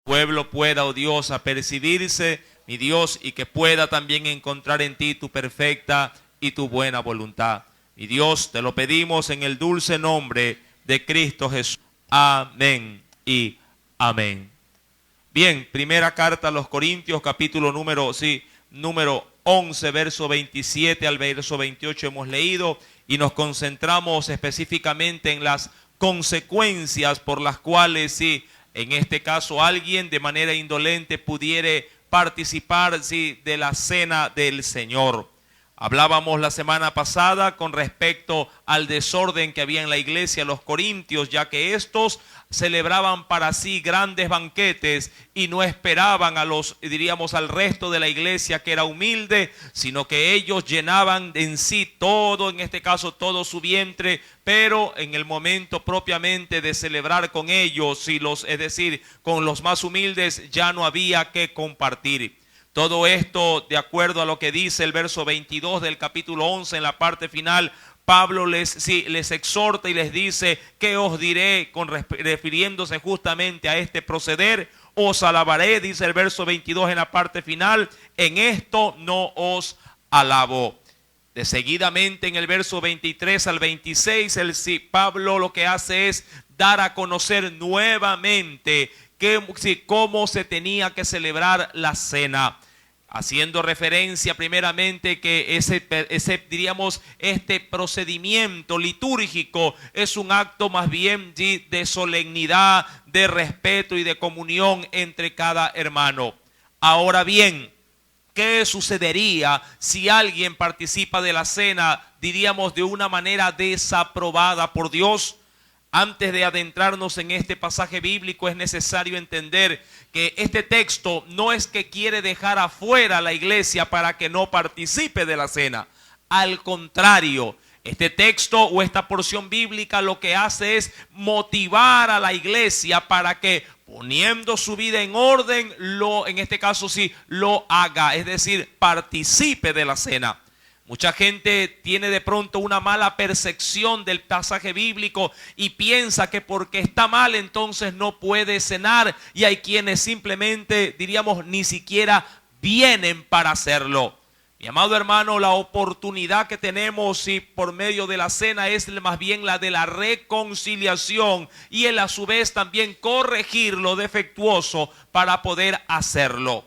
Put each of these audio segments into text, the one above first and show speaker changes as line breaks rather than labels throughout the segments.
pueblo pueda, oh Dios, apercibirse, mi Dios, y que pueda también encontrar en ti tu perfecta y tu buena voluntad. Mi Dios, te lo pedimos en el dulce nombre de Cristo Jesús. Amén y amén. Bien, primera carta a los Corintios, capítulo número 11, verso 27 al verso 28 hemos leído, y nos concentramos específicamente en las consecuencias por las cuales, en este caso alguien de manera indolente pudiere participar, de la cena del Señor. Hablábamos la semana pasada con respecto al desorden que había en la iglesia, los corintios, ya que estos celebraban para sí grandes banquetes y no esperaban al resto de la iglesia que era humilde, sino que ellos llenaban en sí todo, en este caso todo su vientre, pero en el momento propiamente de celebrar con ellos, es decir, con los más humildes, ya no había que compartir. Todo esto de acuerdo a lo que dice el verso 22 del capítulo 11 en la parte final. Pablo les exhorta y les dice: ¿qué os diré? Refiriéndose justamente a este proceder. Os alabaré, dice el verso 22 en la parte final, en esto no os alabo. De seguidamente en el verso 23 al 26, Pablo lo que hace es dar a conocer nuevamente cómo se tenía que celebrar la cena, haciendo referencia primeramente que este procedimiento litúrgico es un acto más bien de solemnidad, de respeto y de comunión entre cada hermano. Ahora bien, ¿qué sucedería si alguien participa de la cena, diríamos, de una manera desaprobada por Dios? Antes de adentrarnos en este pasaje bíblico, es necesario entender que este texto no es que quiere dejar afuera a la iglesia para que no participe de la cena. Al contrario, este texto o esta porción bíblica lo que hace es motivar a la iglesia para que, poniendo su vida en orden, en este caso lo haga, es decir, participe de la cena. Mucha gente tiene de pronto una mala percepción del pasaje bíblico y piensa que porque está mal entonces no puede cenar, y hay quienes simplemente, diríamos, ni siquiera vienen para hacerlo. Mi amado hermano, la oportunidad que tenemos por medio de la cena es más bien la de la reconciliación, y a su vez también corregir lo defectuoso para poder hacerlo.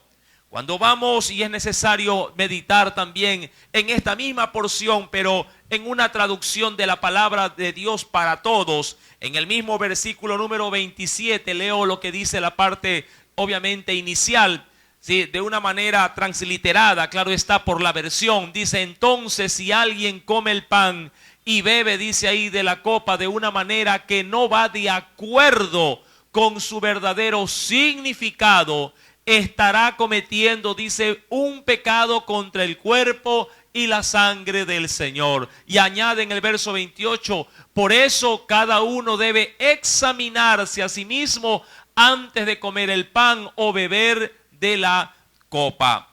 Cuando vamos, y es necesario meditar también en esta misma porción, pero en una traducción de la palabra de Dios para todos, en el mismo versículo número 27, leo lo que dice la parte obviamente inicial, de una manera transliterada, claro está por la versión. Dice: entonces si alguien come el pan y bebe, dice ahí, de la copa de una manera que no va de acuerdo con su verdadero significado, estará cometiendo, dice, un pecado contra el cuerpo y la sangre del Señor. Y añade en el verso 28, por eso cada uno debe examinarse a sí mismo antes de comer el pan o beber de la copa.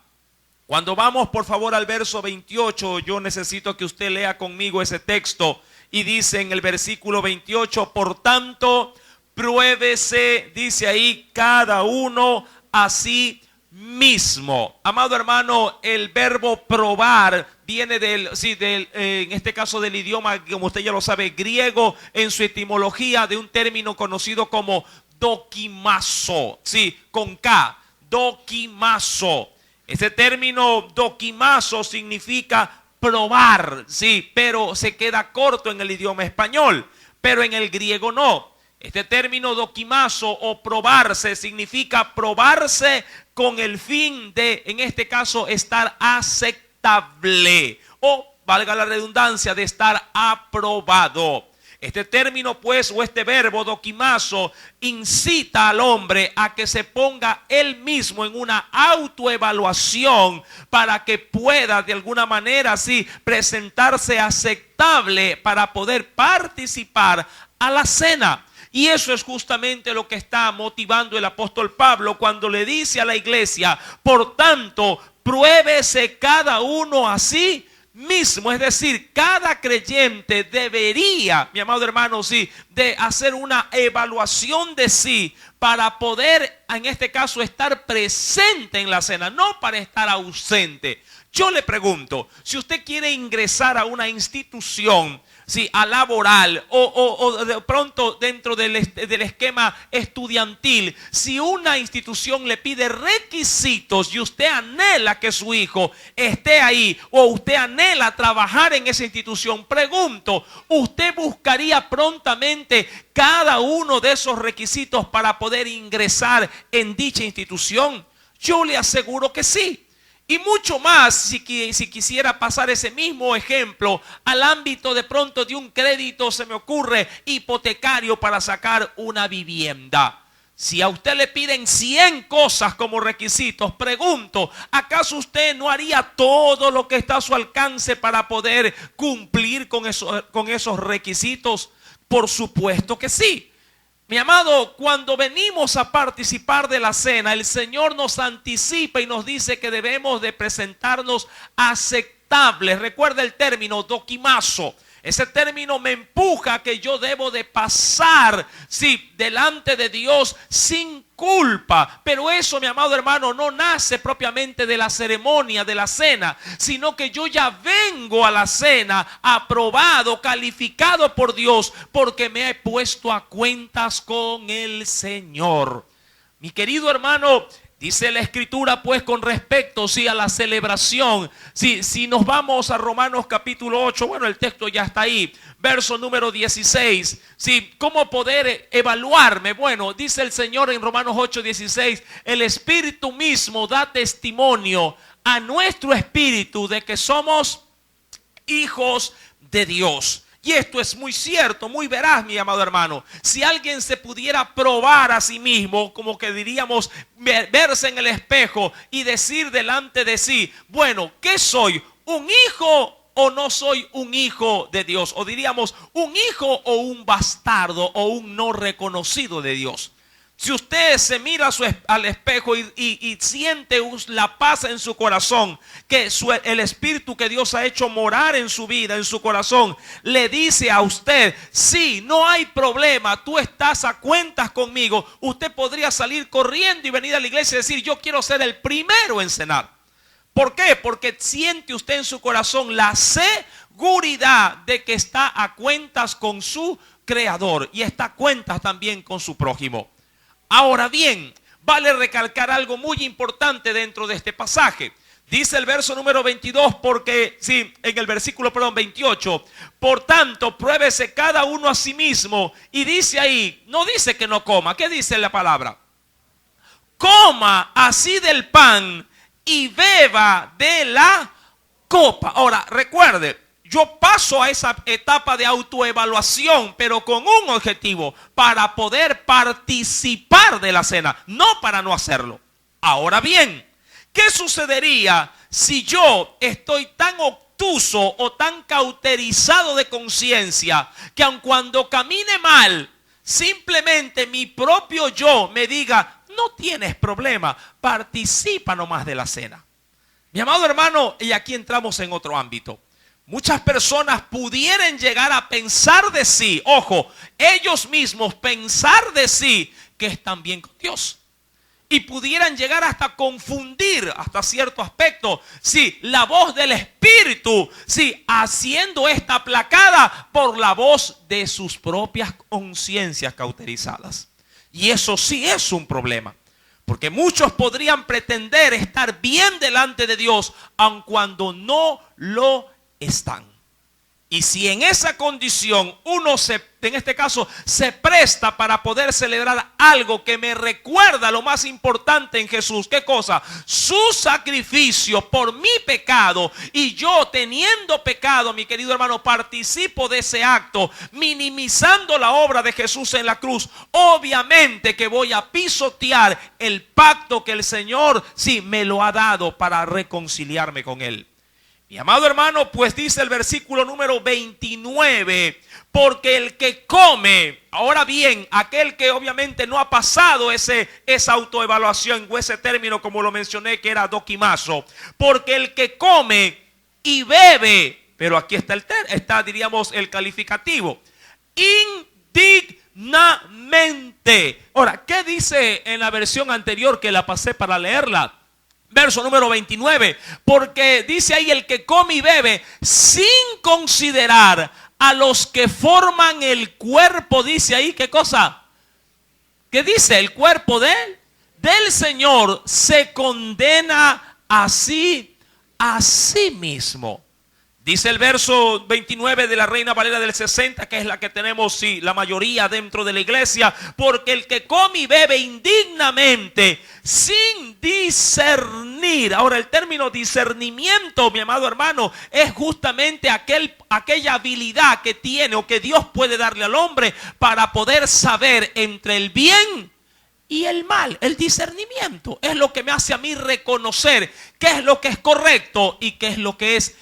Cuando vamos por favor al verso 28, yo necesito que usted lea conmigo ese texto, y dice en el versículo 28, por tanto, pruébese, dice ahí, cada uno a sí mismo. Amado hermano, el verbo probar viene en este caso del idioma, como usted ya lo sabe, griego, en su etimología, de un término conocido como dokimazo, con K, dokimazo. Ese término dokimazo significa probar, pero se queda corto en el idioma español, pero en el griego no. Este término dokimazo o probarse significa probarse con el fin de, en este caso, estar aceptable, o valga la redundancia, de estar aprobado. Este término pues, o este verbo dokimazo, incita al hombre a que se ponga él mismo en una autoevaluación para que pueda de alguna manera presentarse aceptable para poder participar a la cena. Y eso es justamente lo que está motivando el apóstol Pablo cuando le dice a la iglesia: por tanto, pruébese cada uno a sí mismo, es decir, cada creyente debería, mi amado hermano, sí, de hacer una evaluación de sí para poder, en este caso, estar presente en la cena, no para estar ausente. Yo le pregunto, si usted quiere ingresar a una institución, sí, a laboral o de pronto dentro del esquema estudiantil, si una institución le pide requisitos y usted anhela que su hijo esté ahí o usted anhela trabajar en esa institución, pregunto, ¿usted buscaría prontamente cada uno de esos requisitos para poder ingresar en dicha institución? Yo le aseguro que sí. Y mucho más si quisiera pasar ese mismo ejemplo al ámbito de pronto de un crédito, se me ocurre, hipotecario para sacar una vivienda. Si a usted le piden 100 cosas como requisitos, pregunto, ¿acaso usted no haría todo lo que está a su alcance para poder cumplir con esos requisitos? Por supuesto que sí. Mi amado, cuando venimos a participar de la cena, el Señor nos anticipa y nos dice que debemos de presentarnos aceptables. Recuerda el término doquimazo. Ese término me empuja a que yo debo de pasar, sí, delante de Dios sin culpa. Pero eso, mi amado hermano, no nace propiamente de la ceremonia de la cena, sino que yo ya vengo a la cena aprobado, calificado por Dios, porque me he puesto a cuentas con el Señor. Mi querido hermano, dice la Escritura, pues, con respecto, sí, a la celebración. Sí, si nos vamos a Romanos capítulo 8, bueno, el texto ya está ahí, verso número 16. Sí, ¿cómo poder evaluarme? Bueno, dice el Señor en Romanos 8, 16, el Espíritu mismo da testimonio a nuestro espíritu de que somos hijos de Dios. Y esto es muy cierto, muy veraz, mi amado hermano. Si alguien se pudiera probar a sí mismo, como que diríamos, verse en el espejo y decir delante de sí, bueno, ¿qué soy? ¿Un hijo o no soy un hijo de Dios? O diríamos, ¿un hijo o un bastardo o un no reconocido de Dios? Si usted se mira al espejo y siente la paz en su corazón, que el Espíritu que Dios ha hecho morar en su vida, en su corazón, le dice a usted, sí, no hay problema, tú estás a cuentas conmigo, usted podría salir corriendo y venir a la iglesia y decir, yo quiero ser el primero en cenar. ¿Por qué? Porque siente usted en su corazón la seguridad de que está a cuentas con su Creador y está a cuentas también con su prójimo. Ahora bien, vale recalcar algo muy importante dentro de este pasaje. Dice el verso número 22, porque, sí, en el versículo, 28, por tanto, pruébese cada uno a sí mismo. Y dice ahí, no dice que no coma, ¿qué dice la palabra? Coma así del pan y beba de la copa. Ahora, recuerde, yo paso a esa etapa de autoevaluación, pero con un objetivo, para poder participar de la cena, no para no hacerlo. Ahora bien, ¿qué sucedería si yo estoy tan obtuso o tan cauterizado de conciencia que aun cuando camine mal, simplemente mi propio yo me diga, no tienes problema, participa nomás de la cena? Mi amado hermano, y aquí entramos en otro ámbito. Muchas personas pudieran llegar a pensar de sí, ojo, ellos mismos pensar de sí que están bien con Dios. Y pudieran llegar hasta confundir, hasta cierto aspecto, sí, la voz del Espíritu, sí, haciendo esta aplacada por la voz de sus propias conciencias cauterizadas. Y eso sí es un problema. Porque muchos podrían pretender estar bien delante de Dios, aun cuando no lo están. Y si en esa condición uno en este caso se presta para poder celebrar algo que me recuerda lo más importante en Jesús, ¿qué cosa? Su sacrificio por mi pecado, y yo teniendo pecado, mi querido hermano, participo de ese acto, minimizando la obra de Jesús en la cruz. Obviamente que voy a pisotear el pacto que el Señor sí me lo ha dado para reconciliarme con Él. Mi amado hermano, pues dice el versículo número 29, porque el que come, ahora bien, aquel que obviamente no ha pasado esa autoevaluación o ese término como lo mencioné que era doquimazo, porque el que come y bebe, pero aquí está diríamos el calificativo, indignamente. Ahora, ¿qué dice en la versión anterior que la pasé para leerla? Verso número 29, porque dice ahí el que come y bebe sin considerar a los que forman el cuerpo, dice ahí, ¿qué cosa? ¿Qué dice? El cuerpo del Señor se condena a sí mismo. Dice el verso 29 de la Reina Valera del 60, que es la que tenemos, sí, la mayoría dentro de la iglesia. Porque el que come y bebe indignamente, sin discernir. Ahora, el término discernimiento, mi amado hermano, es justamente aquella habilidad que tiene o que Dios puede darle al hombre para poder saber entre el bien y el mal. El discernimiento es lo que me hace a mí reconocer qué es lo que es correcto y qué es lo que es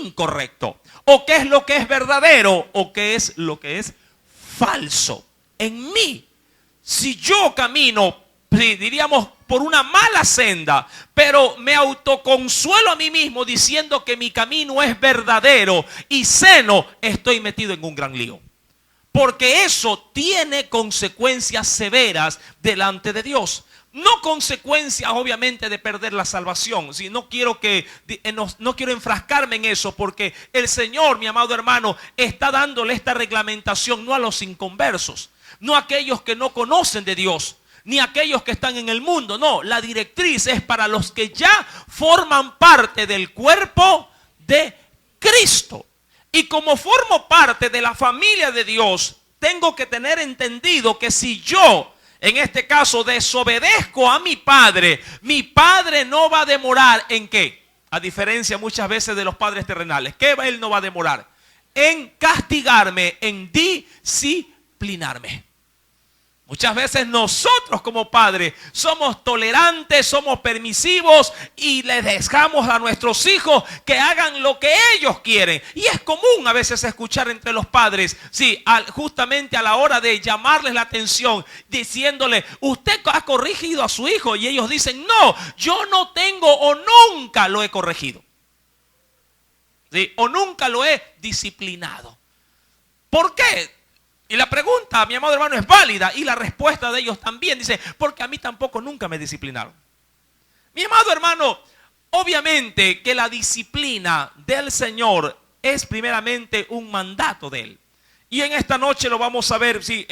incorrecto, o qué es lo que es verdadero o qué es lo que es falso. En mí, si yo camino, diríamos, por una mala senda, pero me autoconsuelo a mí mismo diciendo que mi camino es verdadero y sano, estoy metido en un gran lío. Porque eso tiene consecuencias severas delante de Dios. No consecuencias, obviamente, de perder la salvación. Si no quiero no quiero enfrascarme en eso, porque el Señor, mi amado hermano, está dándole esta reglamentación no a los inconversos, no a aquellos que no conocen de Dios, ni a aquellos que están en el mundo. No, la directriz es para los que ya forman parte del cuerpo de Cristo. Y como formo parte de la familia de Dios, tengo que tener entendido que si yo, en este caso, desobedezco a mi padre no va a demorar en qué. A diferencia muchas veces de los padres terrenales, ¿qué él no va a demorar? En castigarme, en disciplinarme. Muchas veces nosotros como padres somos tolerantes, somos permisivos y les dejamos a nuestros hijos que hagan lo que ellos quieren. Y es común a veces escuchar entre los padres, sí, justamente a la hora de llamarles la atención, diciéndole, usted ha corregido a su hijo, y ellos dicen, no, yo no tengo o nunca lo he corregido, ¿sí? O nunca lo he disciplinado. ¿Por qué? Y la pregunta, mi amado hermano, es válida, y la respuesta de ellos también dice, porque a mí tampoco nunca me disciplinaron. Mi amado hermano, obviamente que la disciplina del Señor es primeramente un mandato de Él. Y en esta noche lo vamos a ver, sí,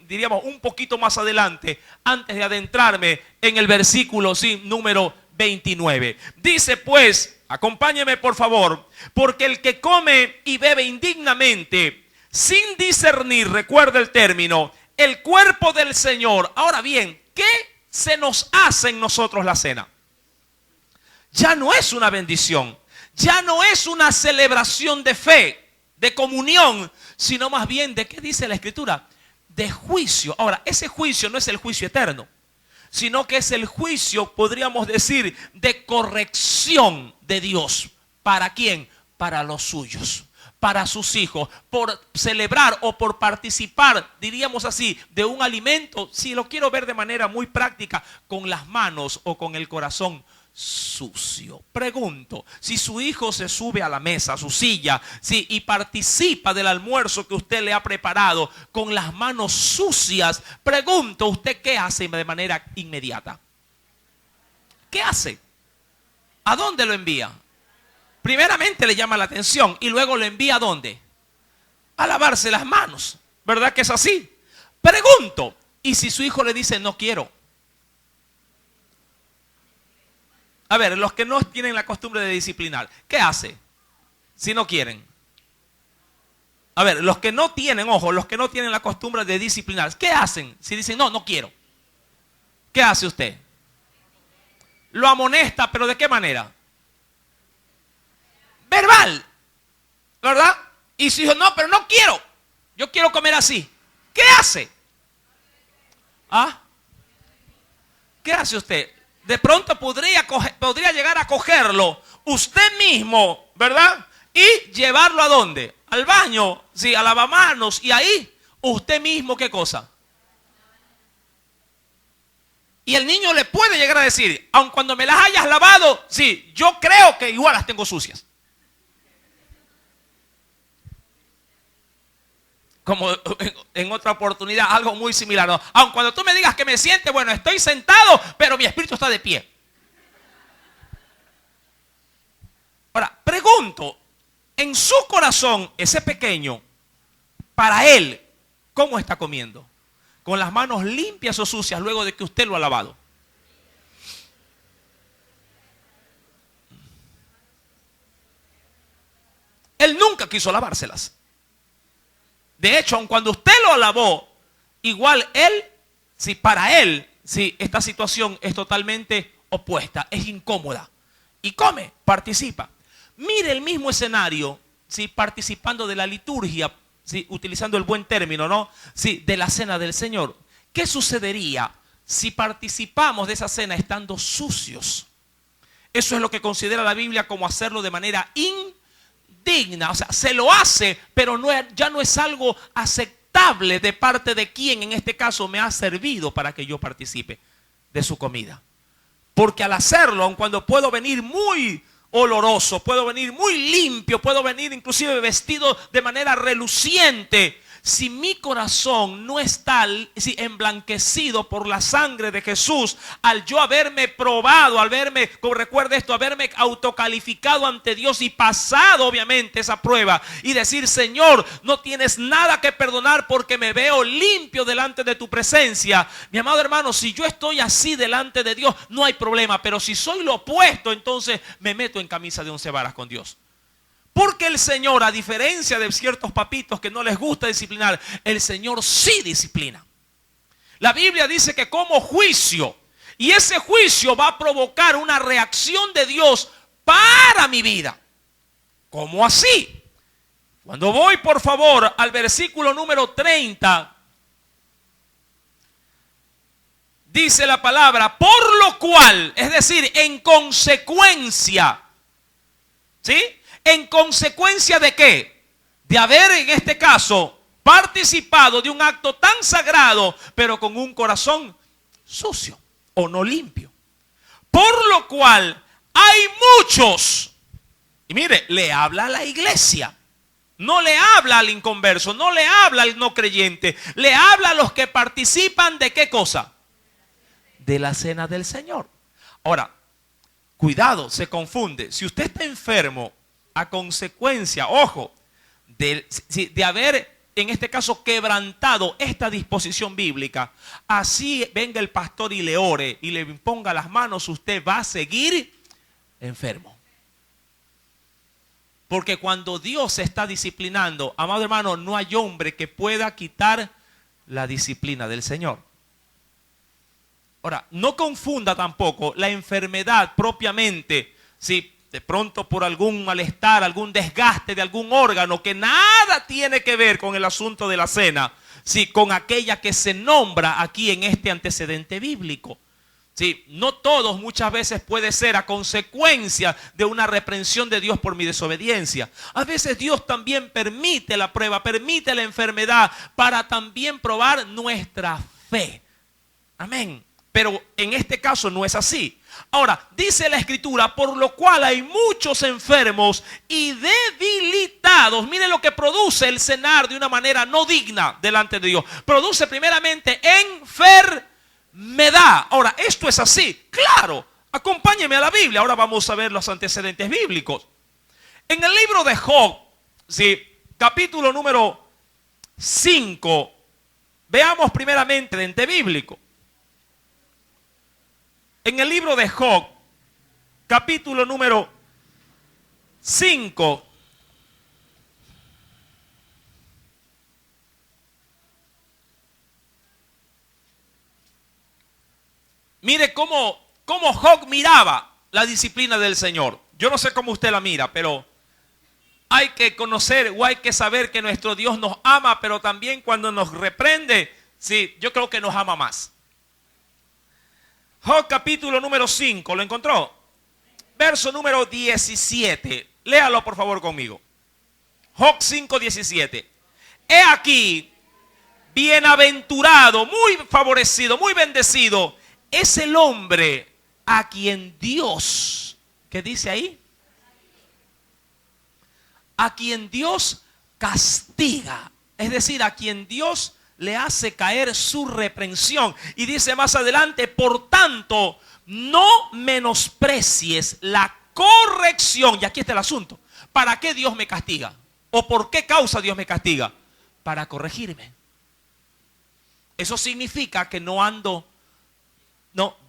diríamos un poquito más adelante, antes de adentrarme en el versículo, sí, número 29. Dice pues, acompáñeme por favor, porque el que come y bebe indignamente, sin discernir, recuerda el término, el cuerpo del Señor. Ahora bien, ¿qué se nos hace en nosotros la cena? Ya no es una bendición, ya no es una celebración de fe, de comunión, sino más bien, ¿de qué dice la Escritura? De juicio. Ahora, ese juicio no es el juicio eterno, sino que es el juicio, podríamos decir, de corrección de Dios. ¿Para quién? Para los suyos, para sus hijos, por celebrar o por participar, diríamos así, de un alimento, si lo quiero ver de manera muy práctica, con las manos o con el corazón sucio. Pregunto, si su hijo se sube a la mesa, a su silla, sí, y participa del almuerzo que usted le ha preparado con las manos sucias, pregunto, ¿usted qué hace de manera inmediata? ¿Qué hace? ¿A dónde lo envía? Primeramente le llama la atención y luego lo envía ¿a dónde? A lavarse las manos. ¿Verdad que es así? Pregunto, ¿y si su hijo le dice no quiero? A ver, los que no tienen la costumbre de disciplinar, ¿qué hace si no quieren? A ver, los que no tienen, ojo, los que no tienen la costumbre de disciplinar, ¿qué hacen si dicen no quiero? ¿Qué hace usted? Lo amonesta, pero ¿de qué manera? Verbal, ¿verdad? Y si dijo, no, pero no quiero, yo quiero comer así, ¿qué hace? ¿Ah? ¿Qué hace usted? De pronto podría llegar a cogerlo usted mismo, ¿verdad? Y llevarlo ¿a dónde? Al baño, sí, a lavamanos, y ahí, usted mismo, ¿qué cosa? Y el niño le puede llegar a decir, aun cuando me las hayas lavado, sí, yo creo que igual las tengo sucias. como en otra oportunidad, algo muy similar, ¿no? Aun cuando tú me digas que me siente, bueno, estoy sentado, pero mi espíritu está de pie. Ahora, pregunto, en su corazón, ese pequeño, para él, ¿cómo está comiendo? ¿Con las manos limpias o sucias luego de que usted lo ha lavado? Él nunca quiso lavárselas. De hecho, aun cuando usted lo lavó, igual él, si para él, si esta situación es totalmente opuesta, es incómoda. Y come, participa. Mire el mismo escenario, si participando de la liturgia, si utilizando el buen término, ¿no? Si de la cena del Señor. ¿Qué sucedería si participamos de esa cena estando sucios? Eso es lo que considera la Biblia como hacerlo de manera indigna. O sea, se lo hace, pero ya no es algo aceptable de parte de quien en este caso me ha servido para que yo participe de su comida. Porque al hacerlo, aun cuando puedo venir muy oloroso, puedo venir muy limpio, puedo venir inclusive vestido de manera reluciente, si mi corazón no está emblanquecido por la sangre de Jesús, al yo haberme probado, recuerde esto, haberme autocalificado ante Dios y pasado obviamente esa prueba y decir, Señor, no tienes nada que perdonar porque me veo limpio delante de tu presencia. Mi amado hermano, si yo estoy así delante de Dios, no hay problema, pero si soy lo opuesto, entonces me meto en camisa de 11 varas con Dios. Porque el Señor, a diferencia de ciertos papitos que no les gusta disciplinar, el Señor sí disciplina. La Biblia dice que como juicio, y ese juicio va a provocar una reacción de Dios para mi vida. ¿Cómo así? Cuando voy, por favor, al versículo número 30, dice la palabra, por lo cual, es decir, en consecuencia, ¿sí? ¿En consecuencia de qué? De haber en este caso participado de un acto tan sagrado, pero con un corazón sucio o no limpio. Por lo cual hay muchos, y mire, le habla a la iglesia, no le habla al inconverso, no le habla al no creyente, le habla a los que participan de qué cosa? De la cena del Señor. Ahora, cuidado, se confunde. Si usted está enfermo a consecuencia, ojo, de haber en este caso quebrantado esta disposición bíblica, así venga el pastor y le ore y le imponga las manos, usted va a seguir enfermo. Porque cuando Dios se está disciplinando, amado hermano, no hay hombre que pueda quitar la disciplina del Señor. Ahora, no confunda tampoco la enfermedad propiamente, si de pronto por algún malestar, algún desgaste de algún órgano que nada tiene que ver con el asunto de la cena, sí, con aquella que se nombra aquí en este antecedente bíblico. Sí, no todos muchas veces puede ser a consecuencia de una reprensión de Dios por mi desobediencia. A veces Dios también permite la prueba, permite la enfermedad para también probar nuestra fe. Amén. Pero en este caso no es así. Ahora, dice la Escritura, por lo cual hay muchos enfermos y debilitados. Miren lo que produce el cenar de una manera no digna delante de Dios. Produce primeramente enfermedad. Ahora, esto es así. Claro, acompáñeme a la Biblia. Ahora vamos a ver los antecedentes bíblicos. En el libro de Job, sí, capítulo número 5, veamos primeramente el ente bíblico. En el libro de Job, capítulo número 5, mire cómo Job miraba la disciplina del Señor. Yo no sé cómo usted la mira, pero hay que conocer o hay que saber que nuestro Dios nos ama, pero también cuando nos reprende, sí, yo creo que nos ama más. Job capítulo número 5, ¿lo encontró? Verso número 17. Léalo por favor conmigo. Job 5, 17. He aquí, bienaventurado, muy favorecido, muy bendecido, es el hombre a quien Dios, ¿qué dice ahí? A quien Dios castiga Es decir, a quien Dios le hace caer su reprensión. Y dice más adelante, por tanto, no menosprecies la corrección. Y aquí está el asunto. ¿Para qué Dios me castiga? ¿O por qué causa Dios me castiga? Para corregirme. Eso significa que no ando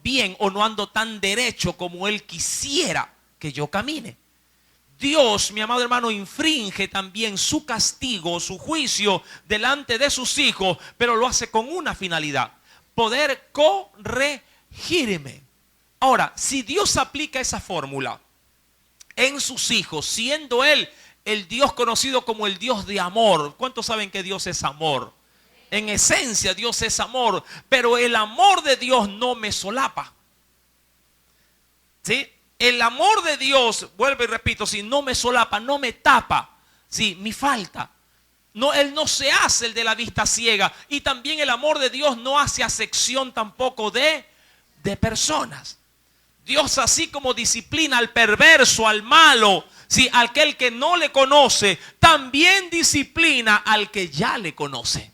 bien o no ando tan derecho como Él quisiera que yo camine. Dios, mi amado hermano, infringe también su castigo, su juicio delante de sus hijos, pero lo hace con una finalidad: poder corregirme. Ahora, si Dios aplica esa fórmula en sus hijos, siendo Él el Dios conocido como el Dios de amor, ¿cuántos saben que Dios es amor? En esencia Dios es amor, pero el amor de Dios no me solapa. ¿Sí? El amor de Dios, vuelvo y repito, si no me solapa, no me tapa, sí, mi falta. No, Él no se hace el de la vista ciega. Y también el amor de Dios no hace acepción tampoco de personas. Dios, así como disciplina al perverso, al malo, sí, aquel que no le conoce, también disciplina al que ya le conoce.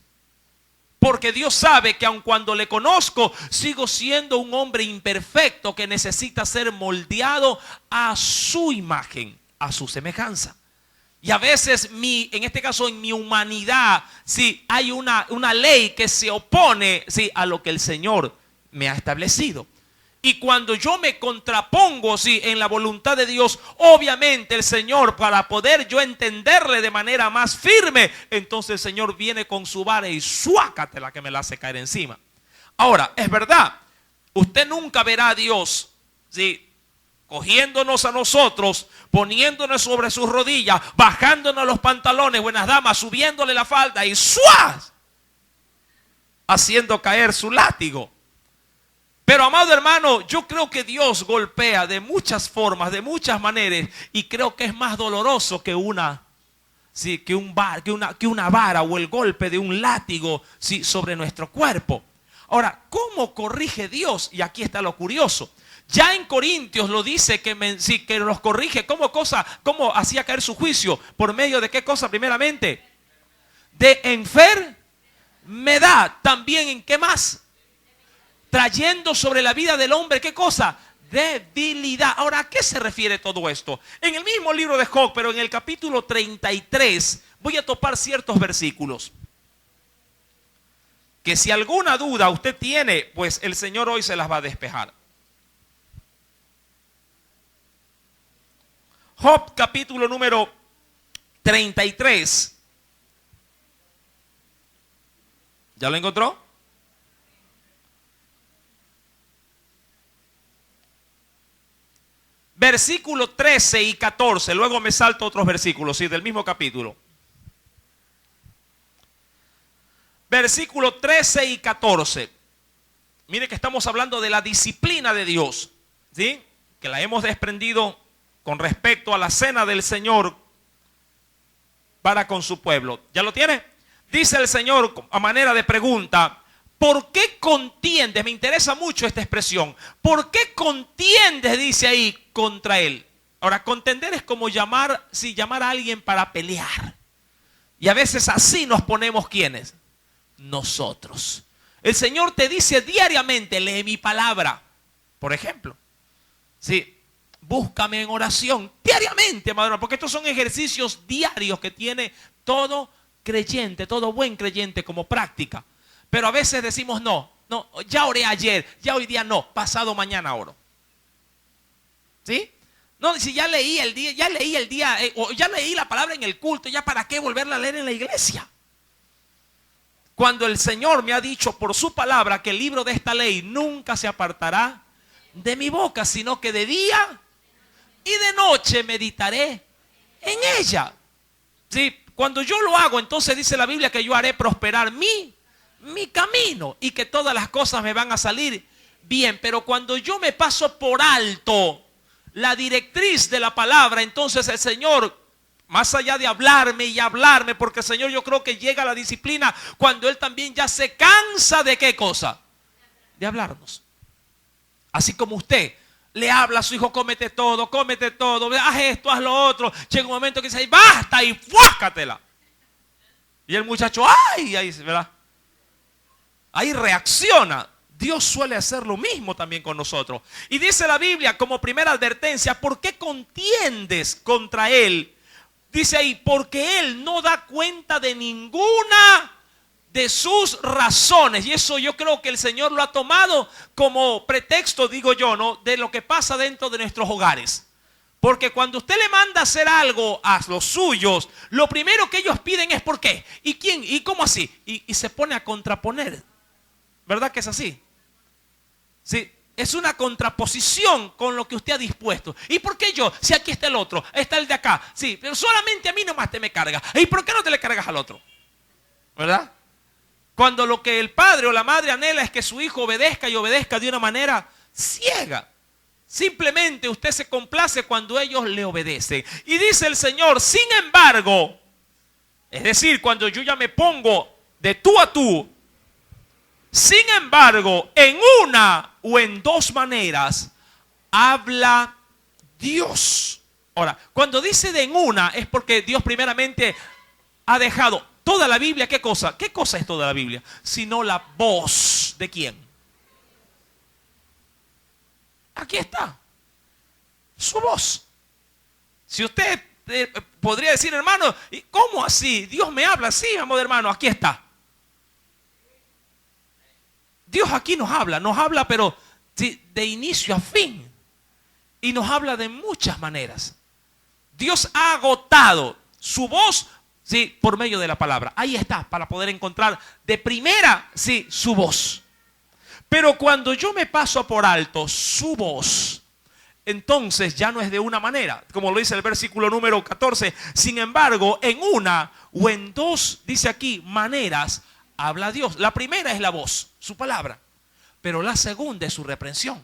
Porque Dios sabe que aun cuando le conozco, sigo siendo un hombre imperfecto que necesita ser moldeado a su imagen, a su semejanza. Y a veces, en este caso, en mi humanidad, sí, hay una ley que se opone, sí, a lo que el Señor me ha establecido. Y cuando yo me contrapongo, sí, en la voluntad de Dios, obviamente el Señor, para poder yo entenderle de manera más firme, entonces el Señor viene con su vara y suácatela que me la hace caer encima. Ahora, es verdad, usted nunca verá a Dios, sí, cogiéndonos a nosotros, poniéndonos sobre sus rodillas, bajándonos los pantalones, buenas damas, subiéndole la falda y ¡suaz!, haciendo caer su látigo. Pero, amado hermano, yo creo que Dios golpea de muchas formas, de muchas maneras, y creo que es más doloroso que una vara o el golpe de un látigo, sí, sobre nuestro cuerpo. Ahora, ¿cómo corrige Dios? Y aquí está lo curioso. Ya en Corintios lo dice que los corrige. ¿Cómo hacía caer su juicio? ¿Por medio de qué cosa primeramente? De enfermedad. También, ¿en qué más? Trayendo sobre la vida del hombre, ¿qué cosa? Debilidad. Ahora, ¿a qué se refiere todo esto? En el mismo libro de Job, pero en el capítulo 33, voy a topar ciertos versículos que, si alguna duda usted tiene, pues el Señor hoy se las va a despejar. Job, capítulo número 33. ¿Ya lo encontró? Versículo 13 y 14. Luego me salto otros versículos, sí, del mismo capítulo. Versículo 13 y 14. Mire que estamos hablando de la disciplina de Dios, ¿sí? Que la hemos desprendido con respecto a la cena del Señor para con su pueblo. ¿Ya lo tiene? Dice el Señor a manera de pregunta: ¿por qué contiendes? Me interesa mucho esta expresión. ¿Por qué contiendes? Dice ahí, contra él. Ahora, contender es como llamar a alguien para pelear. Y a veces así nos ponemos, ¿quiénes? Nosotros. El Señor te dice diariamente: lee mi palabra. Por ejemplo, sí, búscame en oración diariamente, madre, porque estos son ejercicios diarios que tiene todo creyente, todo buen creyente como práctica. Pero a veces decimos: no, ya oré ayer, ya hoy día no, pasado mañana oro. ¿Sí? No, si ya leí el día, o ya leí la palabra en el culto, ya para qué volverla a leer en la iglesia. Cuando el Señor me ha dicho por su palabra que el libro de esta ley nunca se apartará de mi boca, sino que de día y de noche meditaré en ella. ¿Sí? Cuando yo lo hago, entonces dice la Biblia que yo haré prosperar mi camino y que todas las cosas me van a salir bien. Pero cuando yo me paso por alto la directriz de la palabra, entonces el Señor, más allá de hablarme y hablarme, porque el Señor, yo creo que llega a la disciplina cuando Él también ya se cansa de ¿qué cosa? De hablarnos. Así como usted le habla a su hijo: cómete todo, haz esto, haz lo otro. Llega un momento que dice: basta y fuácatela. Y el muchacho, ¡ay! Ahí, ¿verdad? Ahí reacciona. Dios suele hacer lo mismo también con nosotros. Y dice la Biblia como primera advertencia, ¿por qué contiendes contra Él? Dice ahí, porque Él no da cuenta de ninguna de sus razones. Y eso yo creo que el Señor lo ha tomado como pretexto, digo yo, ¿no?, de lo que pasa dentro de nuestros hogares. Porque cuando usted le manda a hacer algo a los suyos, lo primero que ellos piden es ¿por qué? ¿Y quién? ¿Y cómo así? Y se pone a contraponer. ¿Verdad que es así? Sí, es una contraposición con lo que usted ha dispuesto. ¿Y por qué yo? Si aquí está el otro, está el de acá. Sí, pero solamente a mí nomás te me carga. ¿Y por qué no te le cargas al otro? ¿Verdad? Cuando lo que el padre o la madre anhela es que su hijo obedezca y obedezca de una manera ciega. Simplemente usted se complace cuando ellos le obedecen. Y dice el Señor, sin embargo, es decir, cuando yo ya me pongo de tú a tú, sin embargo, en una o en dos maneras habla Dios. Ahora, cuando dice de en una es porque Dios primeramente ha dejado toda la Biblia. ¿Qué cosa? ¿Qué cosa es toda la Biblia? Sino la voz de quién. Aquí está, su voz. Si usted podría decir, hermano, ¿cómo así? Dios me habla así, amado hermano, aquí está. Dios aquí nos habla, pero de inicio a fin. Y nos habla de muchas maneras. Dios ha agotado su voz, sí, por medio de la palabra. Ahí está, para poder encontrar de primera, sí, su voz. Pero cuando yo me paso por alto su voz, entonces ya no es de una manera, como lo dice el versículo número 14. Sin embargo, en una o en dos, dice aquí, maneras habla Dios. La primera es la voz, su palabra. Pero la segunda es su reprensión.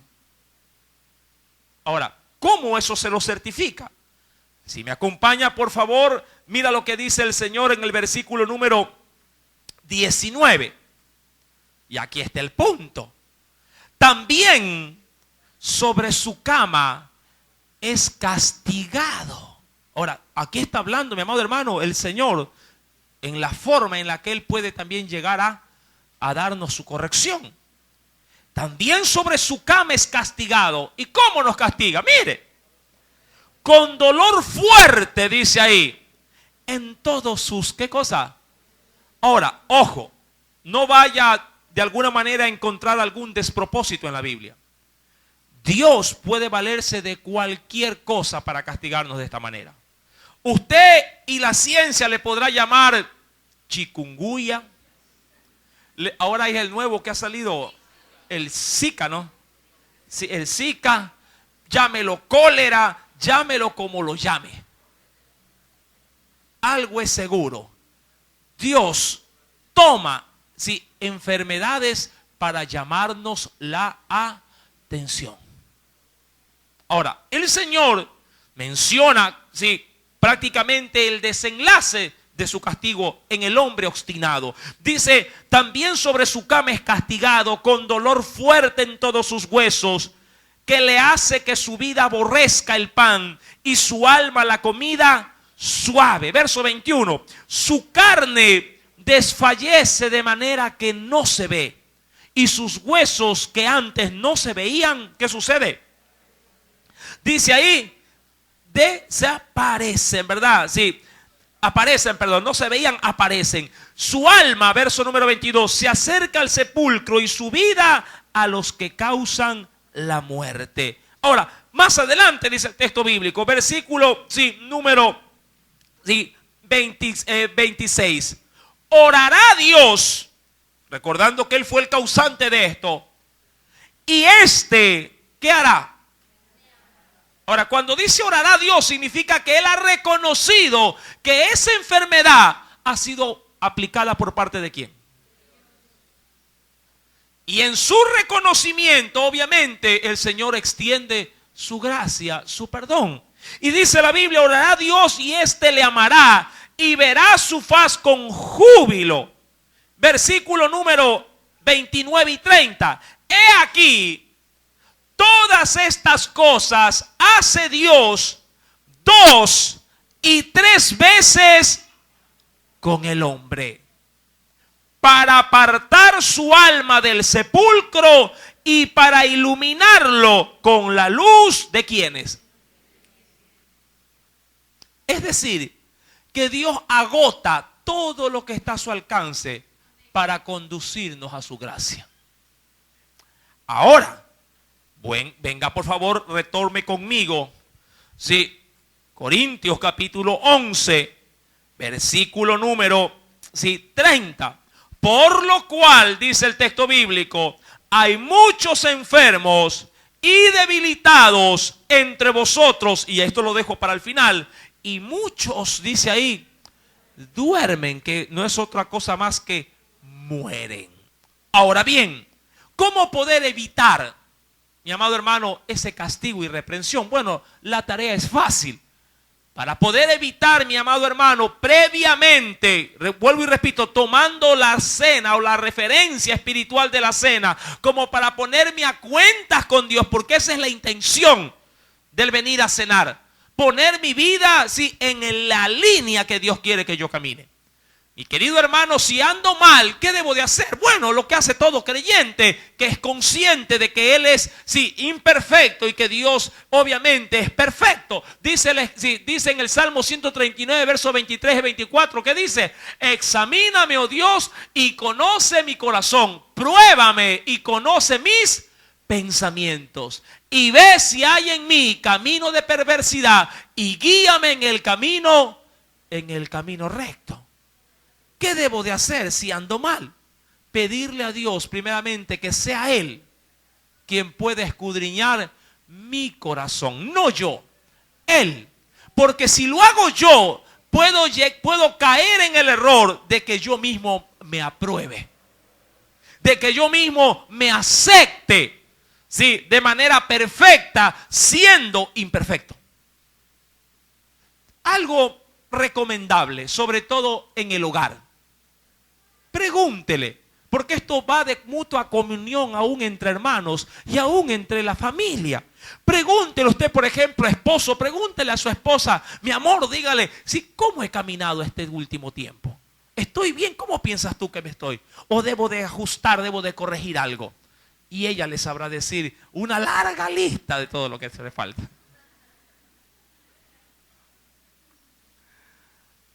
Ahora, ¿cómo eso se lo certifica? Si me acompaña, por favor, mira lo que dice el Señor en el versículo número 19. Y aquí está el punto. También sobre su cama es castigado. Ahora, aquí está hablando, mi amado hermano, el Señor en la forma en la que Él puede también llegar a darnos su corrección. También sobre su cama es castigado. ¿Y cómo nos castiga? Mire, con dolor fuerte, dice ahí, en todos sus, ¿qué cosa? Ahora, ojo, no vaya de alguna manera a encontrar algún despropósito en la Biblia. Dios puede valerse de cualquier cosa para castigarnos de esta manera. Usted y la ciencia le podrá llamar chikungunya. Ahora es el nuevo que ha salido, el Zika, ¿no? Sí, el Zika, llámelo cólera, llámelo como lo llame. Algo es seguro. Dios toma, sí, enfermedades para llamarnos la atención. Ahora, el Señor menciona, sí, prácticamente el desenlace de su castigo en el hombre obstinado. Dice, también sobre su cama es castigado con dolor fuerte en todos sus huesos, que le hace que su vida aborrezca el pan y su alma la comida suave. Verso 21, su carne desfallece de manera que no se ve, y sus huesos que antes no se veían, ¿qué sucede? Dice ahí, desaparecen, ¿verdad? Sí, aparecen, perdón, no se veían, aparecen. Su alma, verso número 22, se acerca al sepulcro y su vida a los que causan la muerte. Ahora, más adelante dice el texto bíblico, versículo, sí, número, sí, 26. Orará a Dios, recordando que Él fue el causante de esto, y ¿qué hará? Ahora, cuando dice orará a Dios, significa que Él ha reconocido que esa enfermedad ha sido aplicada por parte de ¿quién? Y en su reconocimiento, obviamente, el Señor extiende su gracia, su perdón. Y dice la Biblia, orará a Dios y éste le amará y verá su faz con júbilo. Versículo número 29 y 30. He aquí, todas estas cosas hace Dios 2 y 3 veces con el hombre, para apartar su alma del sepulcro y para iluminarlo con la luz de ¿quiénes? Es decir, que Dios agota todo lo que está a su alcance para conducirnos a su gracia. Ahora, venga por favor, retorne conmigo. Sí, Corintios capítulo 11, versículo número 30. Por lo cual, dice el texto bíblico, hay muchos enfermos y debilitados entre vosotros, y esto lo dejo para el final, y muchos, dice ahí, duermen, que no es otra cosa más que mueren. Ahora bien, ¿cómo poder evitar, mi amado hermano, ese castigo y reprensión? Bueno, la tarea es fácil. Para poder evitar, mi amado hermano, previamente, vuelvo y repito, tomando la cena o la referencia espiritual de la cena, como para ponerme a cuentas con Dios, porque esa es la intención del venir a cenar. Poner mi vida, sí, en la línea que Dios quiere que yo camine. Mi querido hermano, si ando mal, ¿qué debo de hacer? Bueno, lo que hace todo creyente, que es consciente de que él es, sí, imperfecto y que Dios obviamente es perfecto. Dice en el Salmo 139, versos 23 y 24, que dice: examíname, oh Dios, y conoce mi corazón. Pruébame y conoce mis pensamientos. Y ve si hay en mí camino de perversidad y guíame en el camino recto. ¿Qué debo de hacer si ando mal? Pedirle a Dios primeramente que sea Él quien pueda escudriñar mi corazón, no yo, Él. Porque si lo hago yo, puedo caer en el error de que yo mismo me apruebe, de que yo mismo me acepte, sí, de manera perfecta, siendo imperfecto. Algo recomendable, sobre todo en el hogar. Pregúntele, porque esto va de mutua comunión aún entre hermanos y aún entre la familia. Pregúntele usted, por ejemplo, esposo, pregúntele a su esposa: mi amor, dígale, sí, ¿cómo he caminado este último tiempo? ¿Estoy bien? ¿Cómo piensas tú que me estoy? ¿O debo de ajustar, debo de corregir algo? Y ella le sabrá decir una larga lista de todo lo que se le falta.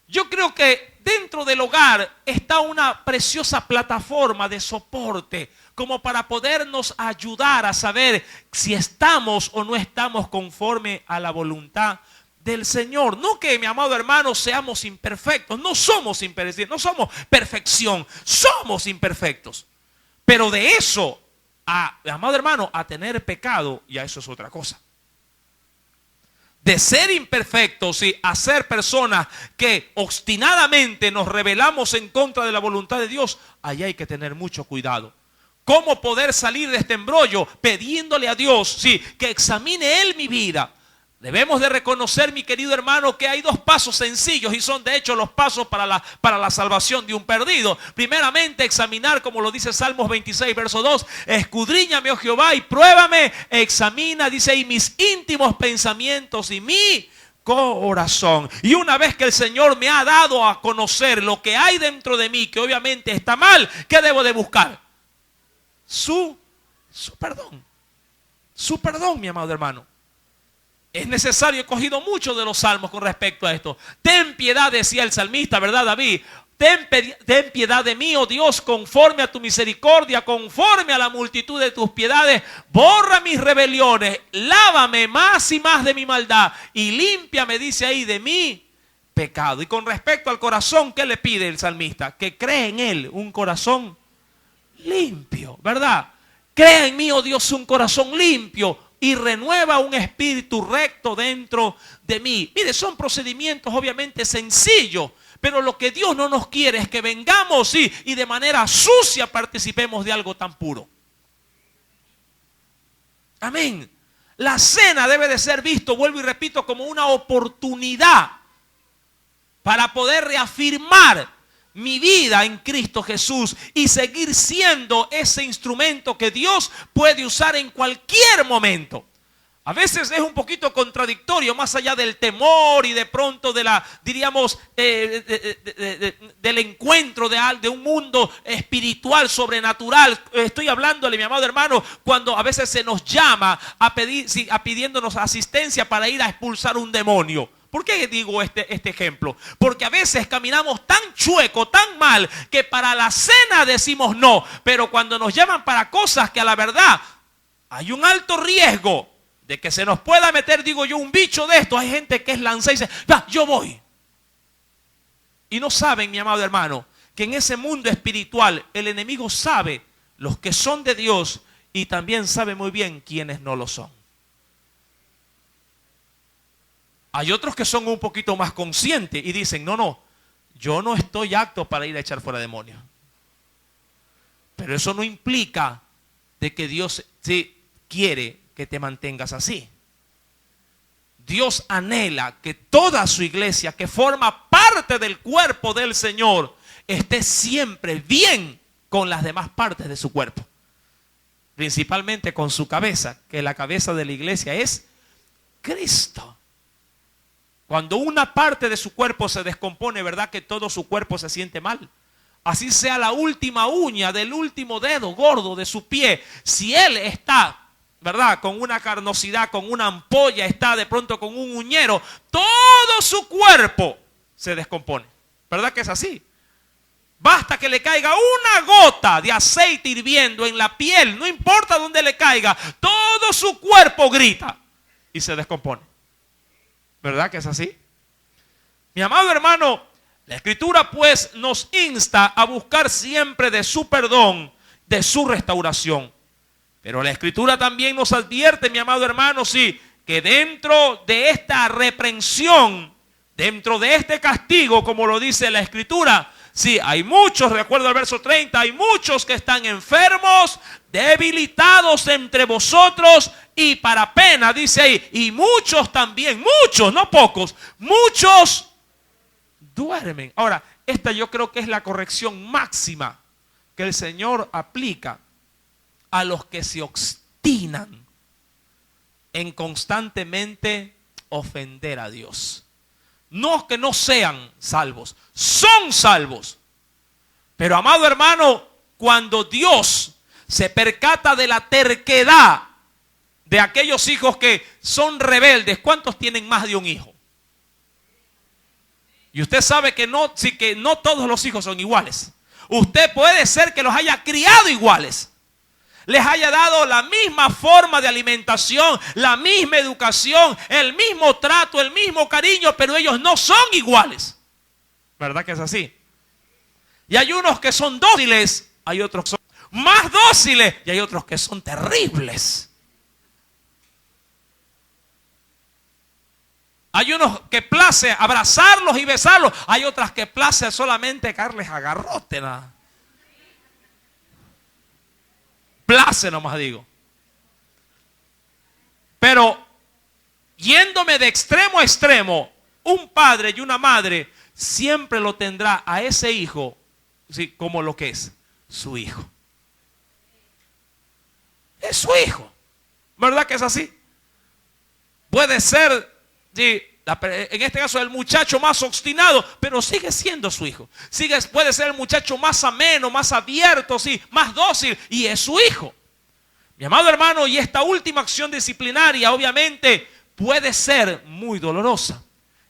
Yo creo que dentro del hogar está una preciosa plataforma de soporte como para podernos ayudar a saber si estamos o no estamos conforme a la voluntad del Señor. No que, mi amado hermano, seamos imperfectos. No somos imperfectos, no somos perfección, somos imperfectos. Pero de eso, amado hermano, a tener pecado, ya eso es otra cosa. De ser imperfectos y a ser personas que obstinadamente nos rebelamos en contra de la voluntad de Dios, allá hay que tener mucho cuidado. ¿Cómo poder salir de este embrollo? Pidiéndole a Dios, sí, que examine Él mi vida. Debemos de reconocer, mi querido hermano, que hay dos pasos sencillos y son de hecho los pasos para la salvación de un perdido. Primeramente, examinar, como lo dice Salmos 26, verso 2, escudriñame, oh Jehová, y pruébame, examina, dice ahí, mis íntimos pensamientos y mi corazón. Y una vez que el Señor me ha dado a conocer lo que hay dentro de mí, que obviamente está mal, ¿qué debo de buscar? Su perdón. Su perdón, mi amado hermano. Es necesario, he cogido mucho de los salmos con respecto a esto. Ten piedad, decía el salmista, ¿verdad, David? Ten piedad de mí, oh Dios, conforme a tu misericordia, conforme a la multitud de tus piedades. Borra mis rebeliones, lávame más y más de mi maldad y límpiame, dice ahí, de mi pecado. Y con respecto al corazón, ¿qué le pide el salmista? Que cree en Él un corazón limpio, ¿verdad? Crea en mí, oh Dios, un corazón limpio y renueva un espíritu recto dentro de mí. Mire, son procedimientos obviamente sencillos, pero lo que Dios no nos quiere es que vengamos y de manera sucia participemos de algo tan puro. Amén. La cena debe de ser visto, vuelvo y repito, como una oportunidad para poder reafirmar mi vida en Cristo Jesús y seguir siendo ese instrumento que Dios puede usar en cualquier momento. A veces es un poquito contradictorio, más allá del temor y de pronto de la, diríamos, del encuentro de un mundo espiritual, sobrenatural. Estoy hablándole, mi amado hermano, cuando a veces se nos llama pidiéndonos asistencia para ir a expulsar un demonio. ¿Por qué digo este ejemplo? Porque a veces caminamos tan chueco, tan mal, que para la cena decimos no. Pero cuando nos llaman para cosas que a la verdad hay un alto riesgo de que se nos pueda meter, digo yo, un bicho de esto. Hay gente que es lanzada y dice, va, yo voy. Y no saben, mi amado hermano, que en ese mundo espiritual el enemigo sabe los que son de Dios y también sabe muy bien quiénes no lo son. Hay otros que son un poquito más conscientes y dicen, no, yo no estoy apto para ir a echar fuera demonios. Pero eso no implica de que Dios sí quiere que te mantengas así. Dios anhela que toda su iglesia, que forma parte del cuerpo del Señor, esté siempre bien con las demás partes de su cuerpo. Principalmente con su cabeza, que la cabeza de la iglesia es Cristo. Cuando una parte de su cuerpo se descompone, ¿verdad que todo su cuerpo se siente mal? Así sea la última uña del último dedo gordo de su pie. Si él está, ¿verdad?, con una carnosidad, con una ampolla, está de pronto con un uñero, todo su cuerpo se descompone. ¿Verdad que es así? Basta que le caiga una gota de aceite hirviendo en la piel, no importa dónde le caiga, todo su cuerpo grita y se descompone. ¿Verdad que es así? Mi amado hermano, la Escritura pues nos insta a buscar siempre de su perdón, de su restauración. Pero la Escritura también nos advierte, mi amado hermano, sí, que dentro de esta reprensión, dentro de este castigo, como lo dice la Escritura, sí, hay muchos, de acuerdo al verso 30, hay muchos que están enfermos, debilitados entre vosotros y para pena, dice ahí, y muchos también, muchos, no pocos, muchos duermen. Ahora, esta yo creo que es la corrección máxima que el Señor aplica a los que se obstinan en constantemente ofender a Dios. No que no sean salvos, son salvos. Pero amado hermano, cuando Dios se percata de la terquedad de aquellos hijos que son rebeldes, ¿cuántos tienen más de un hijo? Y usted sabe que no todos los hijos son iguales. Usted puede ser que los haya criado iguales. Les haya dado la misma forma de alimentación, la misma educación, el mismo trato, el mismo cariño, pero ellos no son iguales. ¿Verdad que es así? Y hay unos que son dóciles, hay otros que son más dóciles y hay otros que son terribles. Hay unos que place abrazarlos y besarlos, hay otras que place solamente caerles a garrote, nada. Place nomás digo. Pero yéndome de extremo a extremo, un padre y una madre siempre lo tendrá a ese hijo, sí, como lo que es su hijo. Es su hijo. ¿Verdad que es así? Puede ser, sí, en este caso el muchacho más obstinado, pero sigue siendo su hijo. Puede ser el muchacho más ameno, más abierto, sí, más dócil, y es su hijo. Mi amado hermano, y esta última acción disciplinaria obviamente puede ser muy dolorosa.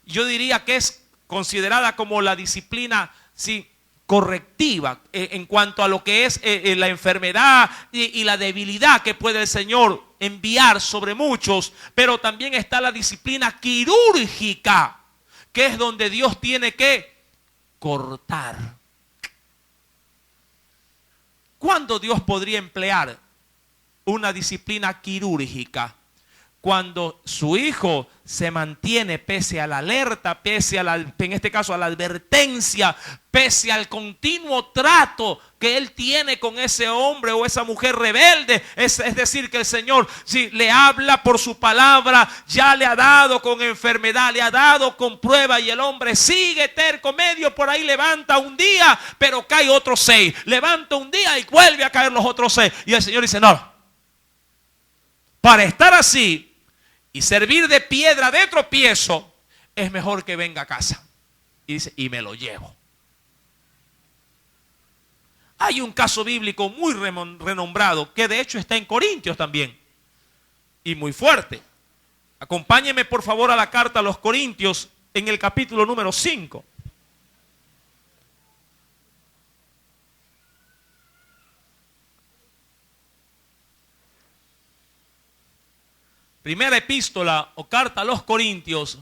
Yo diría que es considerada como la disciplina, sí, correctiva en cuanto a lo que es la enfermedad y la debilidad que puede el Señor enviar sobre muchos, pero también está la disciplina quirúrgica, que es donde Dios tiene que cortar. ¿Cuándo Dios podría emplear una disciplina quirúrgica? Cuando su hijo se mantiene pese a la alerta, pese a en este caso a la advertencia, pese al continuo trato que él tiene con ese hombre o esa mujer rebelde. Es decir, que el Señor, si le habla por su palabra, ya le ha dado con enfermedad, le ha dado con prueba, y el hombre sigue terco, medio por ahí levanta un día, pero cae otros 6. Levanta un día y vuelve a caer los otros 6. Y el Señor dice, no, para estar así y servir de piedra de tropiezo, es mejor que venga a casa. Y dice, y me lo llevo. Hay un caso bíblico muy renombrado, que de hecho está en Corintios también, y muy fuerte. Acompáñenme por favor a la carta a los Corintios en el capítulo número 5. Primera epístola o carta a los Corintios,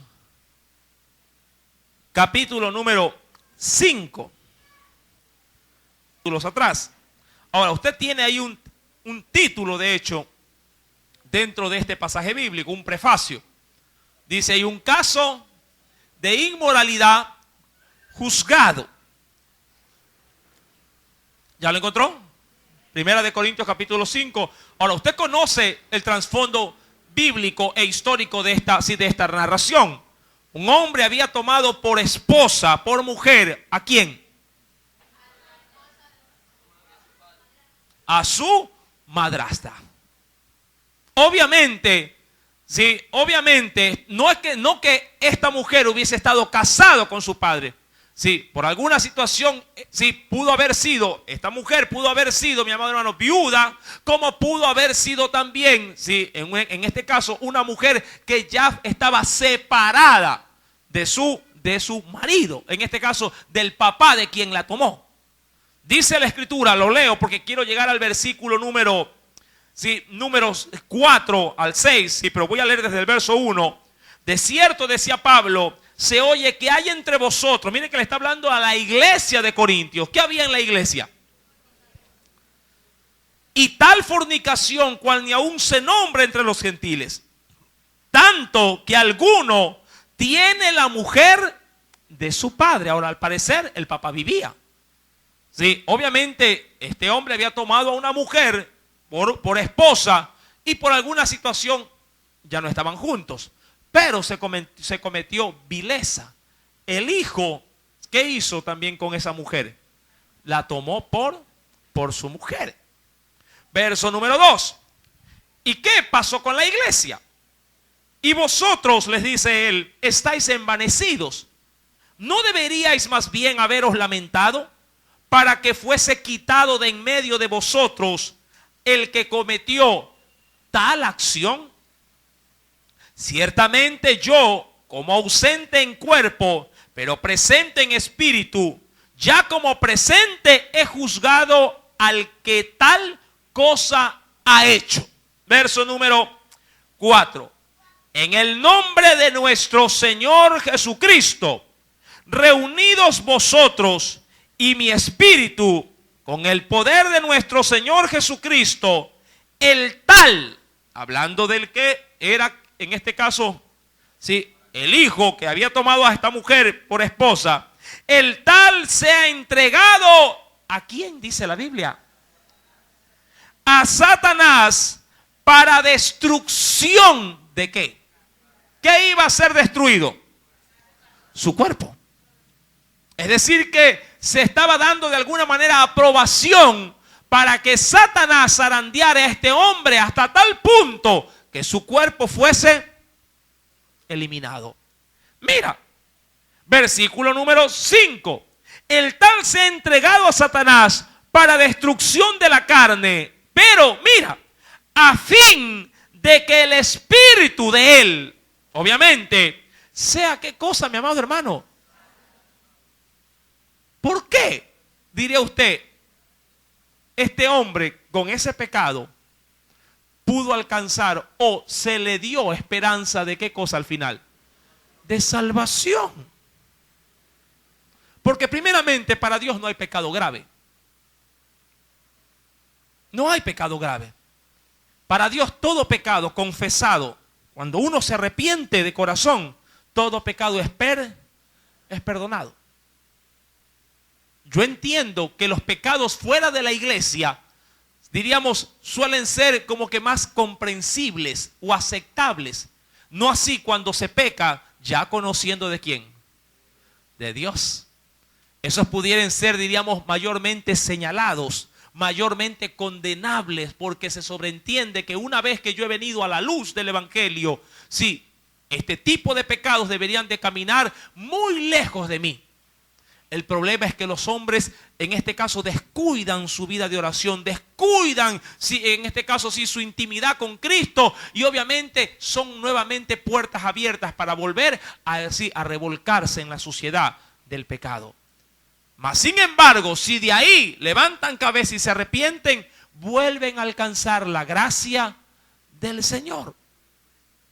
capítulo número 5. Títulos atrás. Ahora, usted tiene ahí un título, de hecho, dentro de este pasaje bíblico, un prefacio. Dice, hay un caso de inmoralidad juzgado. ¿Ya lo encontró? Primera de Corintios capítulo 5. Ahora, usted conoce el trasfondo bíblico e histórico de esta narración. Un hombre había tomado por esposa, por mujer, ¿a quién? A su madrastra. Obviamente, sí, obviamente, no que esta mujer hubiese estado casada con su padre. Sí, por alguna situación, sí, pudo haber sido, esta mujer pudo haber sido, mi amado hermano, viuda, como pudo haber sido también, sí, en este caso, una mujer que ya estaba separada de su marido, en este caso, del papá de quien la tomó. Dice la escritura, lo leo porque quiero llegar al versículo números 4 al 6, sí, pero voy a leer desde el verso 1. De cierto, decía Pablo, se oye que hay entre vosotros, miren que le está hablando a la iglesia de Corintios. ¿Qué había en la iglesia? Y tal fornicación cual ni aún se nombra entre los gentiles, tanto que alguno tiene la mujer de su padre. Ahora, al parecer, el papá vivía. Sí, obviamente, este hombre había tomado a una mujer por esposa y por alguna situación ya no estaban juntos. Pero se cometió vileza. El hijo, ¿qué hizo también con esa mujer? La tomó por su mujer. Verso número 2. ¿Y qué pasó con la iglesia? Y vosotros, les dice él, estáis envanecidos. ¿No deberíais más bien haberos lamentado para que fuese quitado de en medio de vosotros el que cometió tal acción? Ciertamente yo, como ausente en cuerpo, pero presente en espíritu, ya como presente he juzgado al que tal cosa ha hecho. Verso número 4. En el nombre de nuestro Señor Jesucristo, reunidos vosotros y mi espíritu, con el poder de nuestro Señor Jesucristo, el tal, hablando del que era, en este caso, sí, el hijo que había tomado a esta mujer por esposa, el tal sea entregado, ¿a quién dice la Biblia? A Satanás para destrucción ¿de qué? ¿Qué iba a ser destruido? Su cuerpo. Es decir que se estaba dando de alguna manera aprobación para que Satanás zarandeara a este hombre hasta tal punto que su cuerpo fuese eliminado. Mira, versículo número 5. El tal se ha entregado a Satanás para destrucción de la carne, pero mira, a fin de que el espíritu de él, obviamente, sea qué cosa, mi amado hermano. ¿Por qué, diría usted, este hombre con ese pecado pudo alcanzar o se le dio esperanza de qué cosa al final? De salvación. Porque primeramente para Dios no hay pecado grave. No hay pecado grave. Para Dios todo pecado confesado, cuando uno se arrepiente de corazón, todo pecado es perdonado. Yo entiendo que los pecados fuera de la iglesia, diríamos, suelen ser como que más comprensibles o aceptables. No así cuando se peca ya conociendo de quién, de Dios. Esos pudieran ser, diríamos, mayormente señalados, mayormente condenables, porque se sobreentiende que una vez que yo he venido a la luz del Evangelio, sí, este tipo de pecados deberían de caminar muy lejos de mí. El problema es que los hombres, en este caso, descuidan su vida de oración, descuidan, en este caso, su intimidad con Cristo, y obviamente son nuevamente puertas abiertas para volver a revolcarse en la suciedad del pecado. Mas, sin embargo, si de ahí levantan cabeza y se arrepienten, vuelven a alcanzar la gracia del Señor.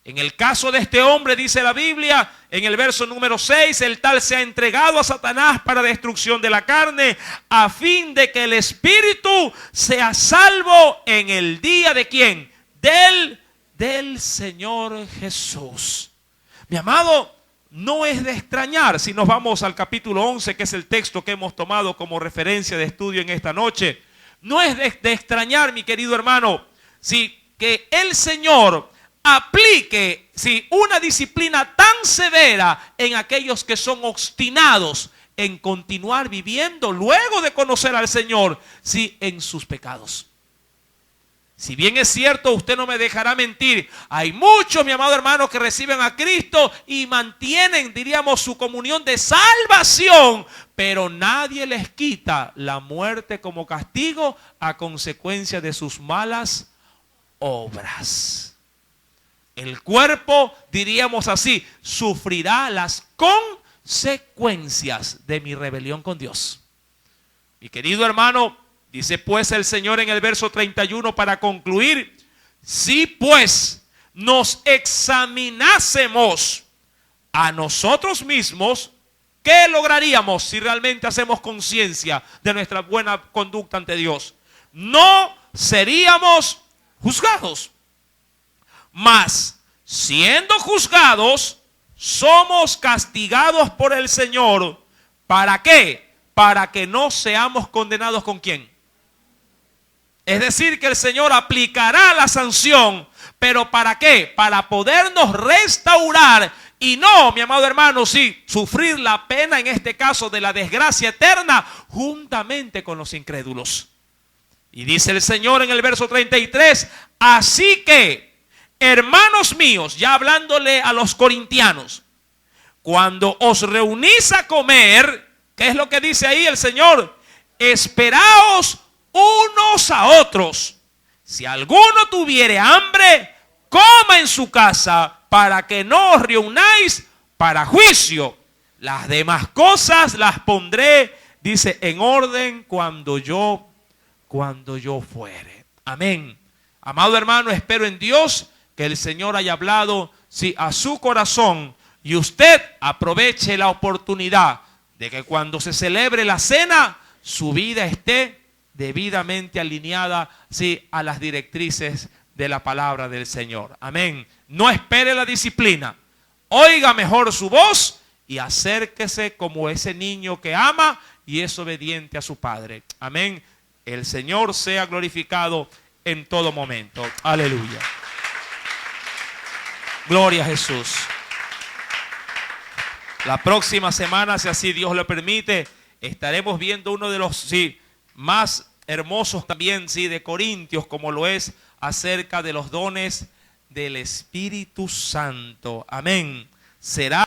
En el caso de este hombre, dice la Biblia, en el verso número 6, el tal se ha entregado a Satanás para destrucción de la carne, a fin de que el espíritu sea salvo en el día de ¿quién? Del Señor Jesús. Mi amado, no es de extrañar, si nos vamos al capítulo 11, que es el texto que hemos tomado como referencia de estudio en esta noche, no es de extrañar, mi querido hermano, que el Señor aplique una disciplina tan severa en aquellos que son obstinados en continuar viviendo luego de conocer al Señor, en sus pecados. Si bien es cierto, usted no me dejará mentir, hay muchos, mi amado hermano, que reciben a Cristo y mantienen, diríamos, su comunión de salvación, pero nadie les quita la muerte como castigo a consecuencia de sus malas obras. El cuerpo, diríamos así, sufrirá las consecuencias de mi rebelión con Dios. Mi querido hermano, dice pues el Señor en el verso 31 para concluir: si pues nos examinásemos a nosotros mismos, ¿qué lograríamos si realmente hacemos conciencia de nuestra buena conducta ante Dios? No seríamos juzgados. Mas, siendo juzgados, somos castigados por el Señor. ¿Para qué? Para que no seamos condenados ¿con quién? Es decir, que el Señor aplicará la sanción, pero ¿para qué? Para podernos restaurar y no, mi amado hermano, sufrir la pena, en este caso de la desgracia eterna, juntamente con los incrédulos. Y dice el Señor en el verso 33, así que, hermanos míos, ya hablándole a los corintianos, cuando os reunís a comer, ¿qué es lo que dice ahí el Señor? Esperaos unos a otros. Si alguno tuviere hambre, coma en su casa, para que no os reunáis para juicio. Las demás cosas las pondré, dice, en orden cuando yo fuere. Amén. Amado hermano, espero en Dios que el Señor haya hablado a su corazón y usted aproveche la oportunidad de que cuando se celebre la cena, su vida esté debidamente alineada a las directrices de la palabra del Señor. Amén. No espere la disciplina. Oiga mejor su voz y acérquese como ese niño que ama y es obediente a su padre. Amén. El Señor sea glorificado en todo momento. Aleluya. Gloria a Jesús. La próxima semana, si así Dios lo permite, estaremos viendo uno de los más hermosos también de Corintios, como lo es acerca de los dones del Espíritu Santo. Amén. Será